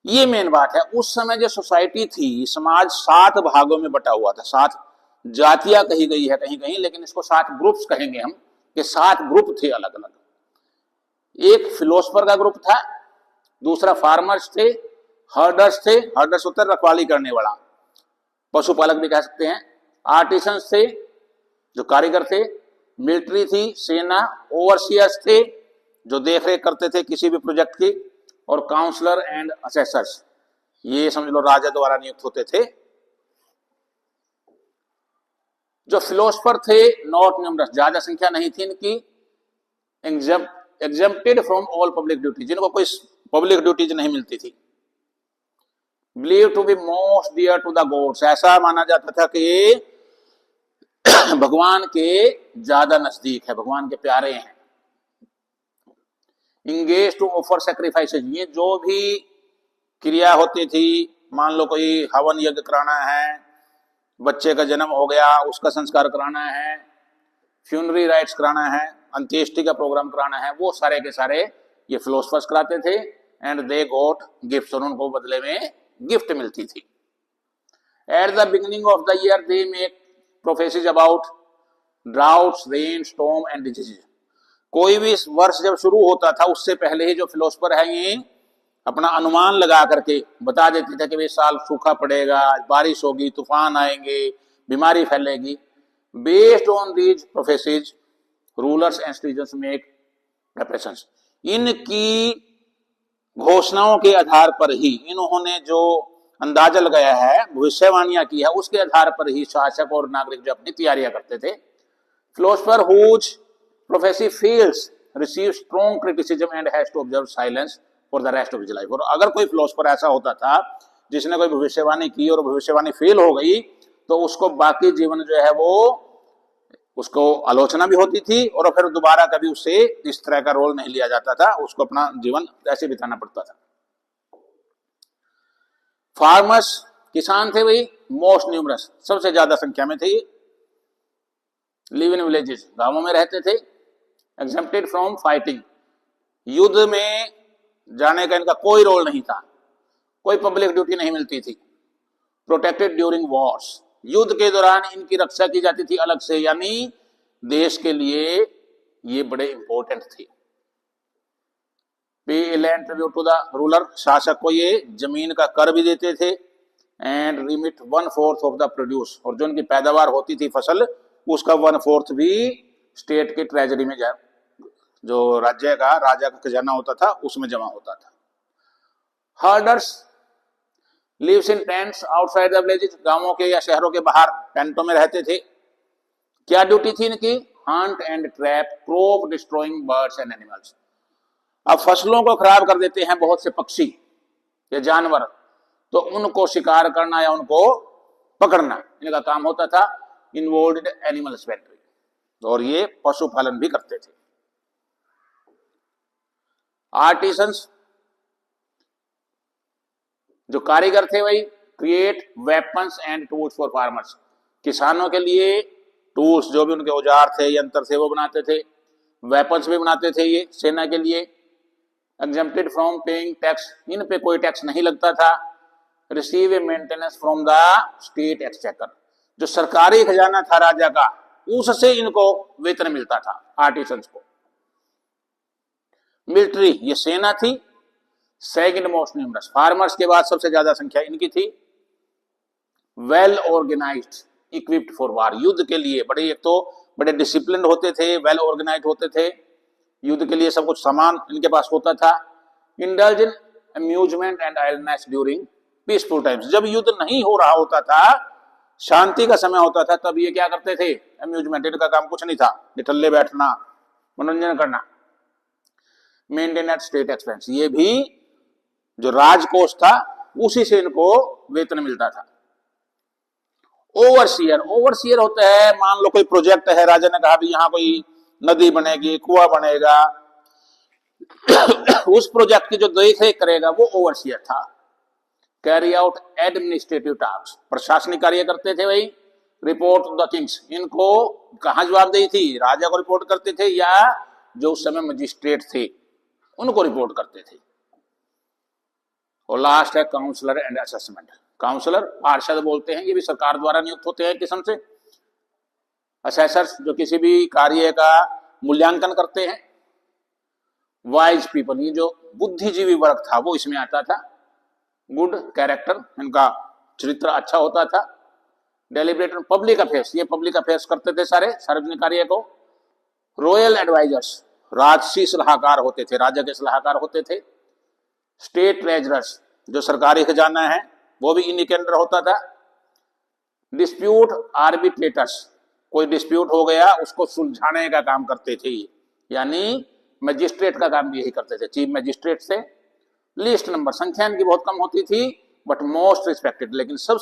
ये मेन बात है। उस समय जो सोसाइटी थी, समाज 7 भागों में बटा हुआ था। 7 जातियां कही गई है कहीं कहीं, लेकिन इसको 7 ग्रुप्स कहेंगे हम, कि 7 ग्रुप थे अलग अलग। एक फिलोसफर का ग्रुप था, दूसरा फार्मर्स थे, हर्डर्स थे, हर्डर्स होता है रखवाली करने वाला, पशुपालक भी कह सकते हैं। आर्टिसंस थे, जो कारीगर थे। मिलिट्री थी, सेना। ओवरसियर्स थे, जो देखरेख करते थे किसी भी प्रोजेक्ट की। और काउंसलर एंड असेसर्स, ये समझ लो राजा द्वारा नियुक्त होते थे। जो फिलोसफर थे नॉट न्यूमरस, ज्यादा संख्या नहीं थी इनकी। Exempted from all public duty, जिनको कोई पब्लिक ड्यूटीज नहीं मिलती थी। Believe to be most dear to the gods, ऐसा माना जाता था कि ये भगवान के ज्यादा नजदीक है, भगवान के प्यारे हैं। इंगेज टू ऑफर सेक्रीफाइसेस, ये जो भी क्रिया होती थी, मान लो कोई हवन यज्ञ कराना है, बच्चे का जन्म हो गया उसका संस्कार कराना है, फ्यूनरी राइट्स कराना है, अंत्येष्टि का प्रोग्राम कराना है, वो सारे के सारे ये फिलोसफर्स कराते थे। एंड दे गॉट गिफ्ट्स, और उनको बदले में गिफ्ट मिलती थी। At the beginning of the year they make prophecies about droughts, rain, storm and disease. कोई भी वर्ष जब शुरू होता था उससे पहले ही जो फिलोसफर है ये अपना अनुमान लगा करके बता देते थे कि भाई साल सूखा पड़ेगा, बारिश होगी, तूफान आएंगे, बीमारी फैलेगी। Based on these prophecies rulers and citizens make preparations. इनकी घोषणाओं के आधार पर ही, इन्होंने जो अंदाजा लगाया है, भविष्यवाणियां की है, उसके आधार पर ही शासक और नागरिक जो अपनी तैयारियां करते थे। Philosopher whose prophecy fails receive strong criticism and has to observe silence for the rest of his life. और अगर कोई फिलोसफर ऐसा होता था जिसने कोई भविष्यवाणी की और भविष्यवाणी फेल हो गई, तो उसको बाकी जीवन जो है वो उसको आलोचना भी होती थी, और फिर दोबारा कभी उससे इस तरह का रोल नहीं लिया जाता था, उसको अपना जीवन ऐसे बिताना पड़ता था। फार्मर्स, किसान थे भाई, मोस्ट न्यूमरस, सबसे ज्यादा संख्या में थे। लिव इन विलेजेस, गांवों में रहते थे। एग्जेम्प्टेड फ्रॉम फाइटिंग, युद्ध में जाने का इनका कोई रोल नहीं था, कोई पब्लिक ड्यूटी नहीं मिलती थी। प्रोटेक्टेड ड्यूरिंग वॉर्स, युद्ध के दौरान इनकी रक्षा की जाती थी अलग से, यानी देश के लिए ये बड़े इंपॉर्टेंट थे। Pay land tribute to the ruler, शासक को ये जमीन का कर भी देते थे। And remit 1/4 of the produce, और जो उनकी पैदावार होती थी फसल, उसका 1/4 भी स्टेट के ट्रेजरी में जो राज्य का राजा का खजाना होता था उसमें जमा होता था। Herders lives in tents outside the villages, गांवों के या शहरों के बाहर टेंटों में रहते थे। क्या ड्यूटी थी इनकी? Hunt and trap crop destroying birds and animals. अब फसलों को खराब कर देते हैं बहुत से पक्षी या जानवर, तो उनको शिकार करना या उनको पकड़ना इनका काम होता था। इन्वॉल्व्ड एनिमल हस्बेंड्री, और ये पशुपालन भी करते थे। आर्टिसंस, जो कारीगर थे वही, create weapons and tools for farmers, किसानों के लिए टूल्स, जो भी उनके औजार थे, यंत्र थे, वो बनाते थे। वेपन्स भी बनाते थे ये सेना के लिए। एग्जेम्प्टेड फ्रॉम पेइंग टैक्स, इन पे कोई टैक्स नहीं लगता था। Receive A maintenance from the state exchequer, जो सरकारी खजाना था राजा का, उससे इनको वेतन मिलता था आर्टिसंस को। मिलिट्री, ये सेना थी। सेकंड मोस्ट न्यूमरस, फार्मर्स के बाद सबसे ज्यादा संख्या इनकी थी। Well organised equipped for war, युद्ध के लिए बड़े, एक तो बड़े डिसिप्लिन होते थे, वेल ऑर्गेनाइज्ड होते थे, युद्ध के लिए सब कुछ सामान इनके पास होता था। Indulge in amusement and idleness during peaceful times, जब युद्ध नहीं हो रहा होता था, शांति का समय होता था, तब ये क्या करते थे? अम्यूजमेंट, इनका काम कुछ नहीं था, निठल्ले बैठना, मनोरंजन करना। मेंटेन एट स्टेट एक्सपेंस, ये भी जो राजकोष था उसी से इनको वेतन मिलता था। ओवरसीयर, ओवरसीयर होता है, मान लो कोई प्रोजेक्ट है, राजा ने कहा भी यहां कोई नदी बनेगी, कुआं बनेगा, उस प्रोजेक्ट की जो देखरेख करेगा वो ओवरसीयर था। कैरी आउट एडमिनिस्ट्रेटिव टास्क, प्रशासनिक कार्य करते थे भाई। रिपोर्ट टू द किंग्स, इनको कहां जवाबदेही थी? राजा को रिपोर्ट करते थे, या जो उस समय मजिस्ट्रेट थे उनको रिपोर्ट करते थे। और लास्ट है काउंसलर एंड असेसमेंट। काउंसलर पार्षद बोलते हैं, ये भी सरकार द्वारा नियुक्त होते हैं किस्म से। असेसर्स जो किसी भी कार्य का मूल्यांकन करते हैं। वाइज पीपल, ये जो बुद्धिजीवी वर्ग था वो इसमें आता था। गुड कैरेक्टर, इनका चरित्र अच्छा होता था। डेलिब्रेटर पब्लिक अफेयर्स, ये पब्लिक अफेयर्स करते थे सारे सार्वजनिक कार्य को। रॉयल एडवाइजर्स, राजसी सलाहकार होते थे, राजा के सलाहकार होते थे। स्टेट ट्रेजरर्स, जो सरकारी खजाना है वो भी इन्हीं के अंदर होता था। डिस्प्यूट आर्बिट्रेटर्स, कोई डिस्प्यूट हो गया उसको सुलझाने का काम करते थे, यानी मजिस्ट्रेट का काम भी यही करते थे, चीफ मजिस्ट्रेट से। लिस्ट नंबर, संख्या इनकी बहुत कम होती थी बट मोस्ट रिस्पेक्टेड, लेकिन सबसे